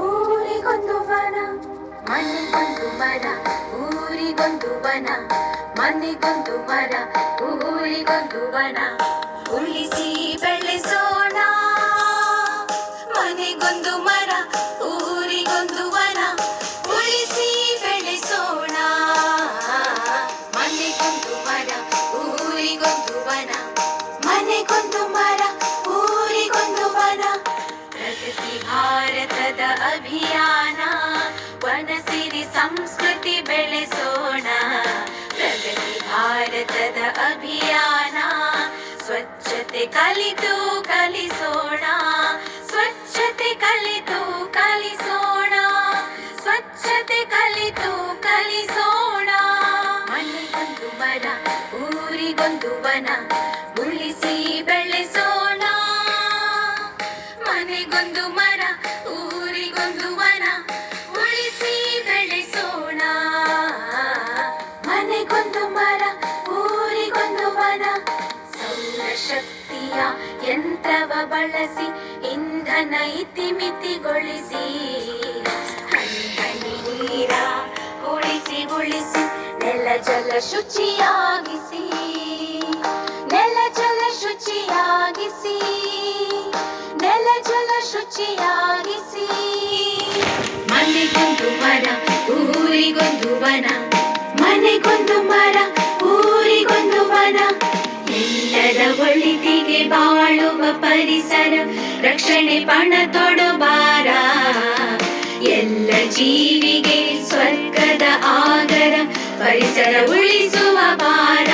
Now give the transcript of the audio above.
ಊರಿಗೊಂದು ವನ, ಮನೆಗೊಂದು ಮರ, ಊರಿಗೊಂದು ವನ, ಮನೆಗೊಂದು ಮರ, ಊರಿಗೊಂದು ವನ. ಉಳಿಸಿ ಬೆಳೆಸೋಣ ಮನೆಗೊಂದು ಮರ, ಊರಿಗೊಂದು ವನ. ಉಳಿಸಿ ಬೆಳೆಸೋಣ ಮನೆಗೊಂದು ಮರ, ಊರಿಗೊಂದು ವನ, ಮನೆಗೊಂದು ಮರ, ಊರಿಗೊಂದು ವನ. ಪ್ರಗತಿ ಭಾರತದ ಅಭಿಯಾನ, ವನಸಿರಿ ಸಂಸ್ಕೃತಿ ಬೆಳೆಸೋಣ. ಪ್ರಗತಿ ಭಾರತದ ಅಭಿಯಾನ, ಸ್ವಚ್ಛತೆ ಕಲಿತು ಕಲಿಸೋಣ. ಸ್ವಚ್ಛತೆ ಕಲಿತು ಕಲಿಸೋಣ. ಸ್ವಚ್ಛತೆ ಕಲಿತು ಕಲಿಸೋಣ. ಮನೆಗೊಂದು ಮರ, ಊರಿಗೊಂದು ವನ. ಉಳಿಸಿ ಬೆಳೆಸೋಣ ಮನೆಗೊಂದು ಮರ, ಊರಿಗೊಂದು ವನ. ಉಳಿಸಿ ಬೆಳೆಸೋಣ ಮನೆಗೊಂದು ಮರ, ಊರಿಗೊಂದು ವನ. ಸೌರಶಕ್ತಿಯ ಯಂತ್ರವ ಬಳಸಿ ಇಂಧನ ಇತಿಮಿತಿಗೊಳಿಸಿ, ಹನಿ ಹನಿ ನೀರ ಉಳಿಸಿ ಉಳಿಸಿ ನೆಲ ಜಲ ಶುಚಿಯಾಗಿಸಿ. ನೆಲ ಜಲ ಶುಚಿಯಾಗಿಸಿ, ನೆಲ ಜಲ ಶುಚಿಯಾಗಿಸಿ. ಮನೆಗೊಂದು ಮರ, ಊರಿಗೊಂದು ವನ, ಮನೆಗೊಂದು ಮರ, ಊರಿಗೊಂದು ವನ. ಎಲ್ಲರ ಒಳಿತಿಗೆ ಬಾಳುವ ಪರಿಸರ ರಕ್ಷಣೆ ಪಣ ತೊಡಬಾರ. ಎಲ್ಲ ಜೀವಿಗೆ ಸ್ವರ್ಗದ ಆಗರ ಪರಿಸರ ಉಳಿಸುವ ಭಾರ.